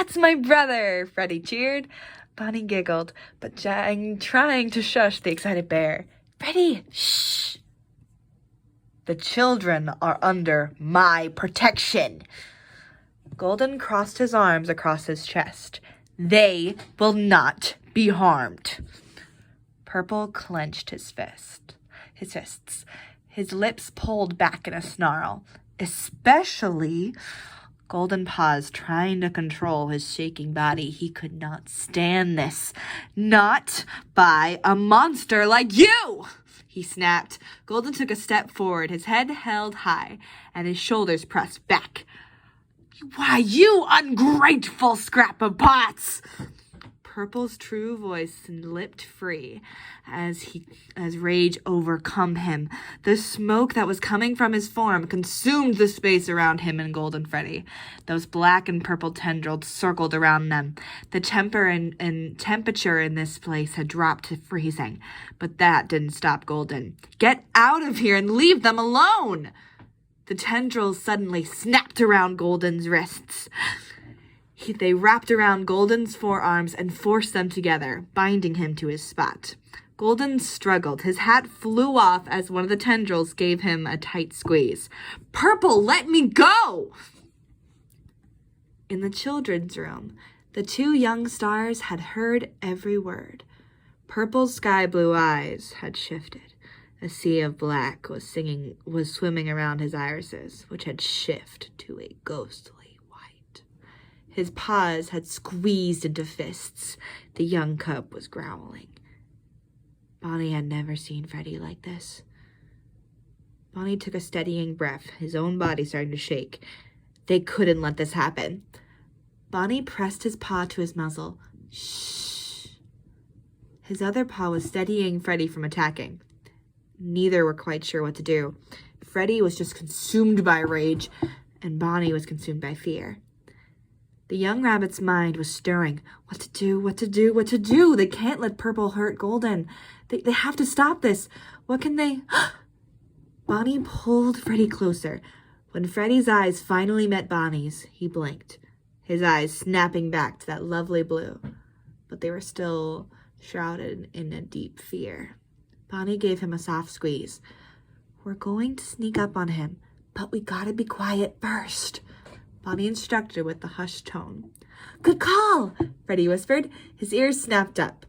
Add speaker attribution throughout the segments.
Speaker 1: That's my brother, Freddy cheered. Bonnie giggled, but trying to shush the excited bear. Freddy, shh! The children are under my protection. Golden crossed his arms across his chest. They will not be harmed. Purple clenched his fists. His lips pulled back in a snarl. Especially... Golden paused, trying to control his shaking body. He could not stand this. Not by a monster like you! He snapped. Golden took a step forward, his head held high, and his shoulders pressed back. Why, you ungrateful scrap of pots! Purple's true voice lipped free as rage overcome him. The smoke that was coming from his form consumed the space around him and Golden Freddy. Those black and purple tendrils circled around them. The temperature in this place had dropped to freezing, but that didn't stop Golden. Get out of here and leave them alone! The tendrils suddenly snapped around Golden's wrists. They wrapped around Golden's forearms and forced them together, binding him to his spot. Golden struggled. His hat flew off as one of the tendrils gave him a tight squeeze. Purple, let me go! In the children's room, the two young stars had heard every word. Purple's sky blue eyes had shifted. A sea of black was swimming around his irises, which had shifted to a ghostly. His paws had squeezed into fists. The young cub was growling. Bonnie had never seen Freddy like this. Bonnie took a steadying breath, his own body starting to shake. They couldn't let this happen. Bonnie pressed his paw to his muzzle. Shh. His other paw was steadying Freddy from attacking. Neither were quite sure what to do. Freddy was just consumed by rage, and Bonnie was consumed by fear. The young rabbit's mind was stirring. What to do? They can't let Purple hurt Golden. They have to stop this. What can they... Bonnie pulled Freddy closer. When Freddy's eyes finally met Bonnie's, he blinked, his eyes snapping back to that lovely blue. But they were still shrouded in a deep fear. Bonnie gave him a soft squeeze. We're going to sneak up on him, but we gotta be quiet first. Bonnie instructed with the hushed tone. Good call, Freddy whispered. His ears snapped up.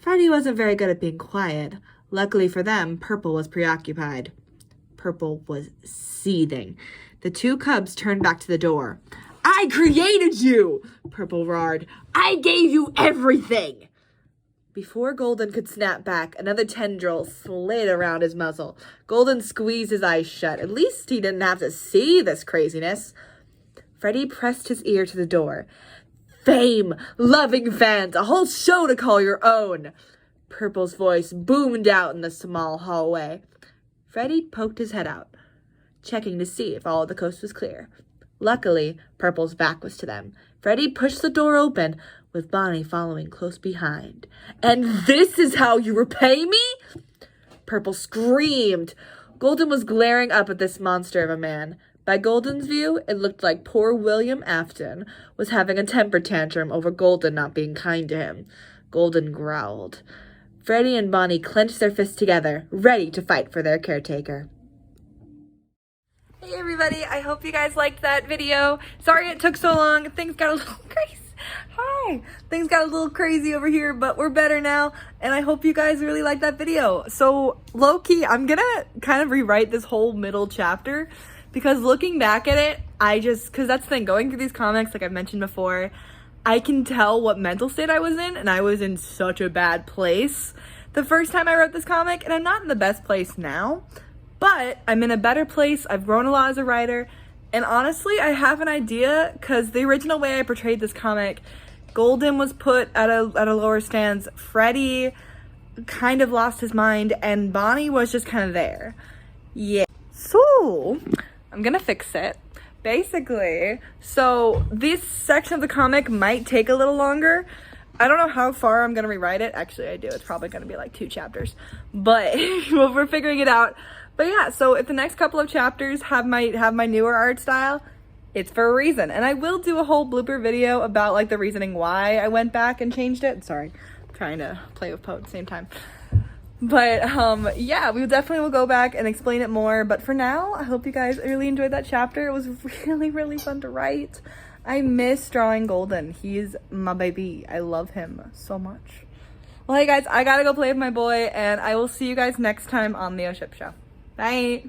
Speaker 1: Freddy wasn't very good at being quiet. Luckily for them, Purple was preoccupied. Purple was seething. The two cubs turned back to the door. I created you, Purple roared. I gave you everything. Before Golden could snap back, another tendril slid around his muzzle. Golden squeezed his eyes shut. At least he didn't have to see this craziness. Freddy pressed his ear to the door. Fame, loving fans, a whole show to call your own. Purple's voice boomed out in the small hallway. Freddy poked his head out, checking to see if all of the coast was clear. Luckily, Purple's back was to them. Freddy pushed the door open, with Bonnie following close behind. And this is how you repay me? Purple screamed. Golden was glaring up at this monster of a man. By Golden's view, it looked like poor William Afton was having a temper tantrum over Golden not being kind to him. Golden growled. Freddy and Bonnie clenched their fists together, ready to fight for their caretaker. Hey everybody, I hope you guys liked that video. Sorry it took so long. Things got a little crazy. Hi! Things got a little crazy over here, but we're better now, and I hope you guys really liked that video. So, low-key, I'm gonna kind of rewrite this whole middle chapter, because looking back at it, because that's the thing, going through these comics, like I've mentioned before, I can tell what mental state I was in, and I was in such a bad place the first time I wrote this comic, and I'm not in the best place now, but I'm in a better place. I've grown a lot as a writer, and honestly, I have an idea, because the original way I portrayed this comic, Golden was put at a lower stance, Freddy kind of lost his mind, and Bonnie was just kind of there. Yeah. So, I'm gonna fix it. Basically, so this section of the comic might take a little longer. I don't know how far I'm gonna rewrite it. Actually, I do. It's probably gonna be like 2 chapters, but well, we're figuring it out. But yeah, so if the next couple of chapters have my newer art style,
Speaker 2: it's for a reason. And I will do a whole blooper video about like the reasoning why I went back and changed it. Sorry, I'm trying to play with Poe at the same time. But yeah, we definitely will go back and explain it more. But for now, I hope you guys really enjoyed that chapter. It was really, really fun to write. I miss drawing Golden. He's my baby. I love him so much. Well, hey guys, I gotta go play with my boy, and I will see you guys next time on the O Ship Show. Bye.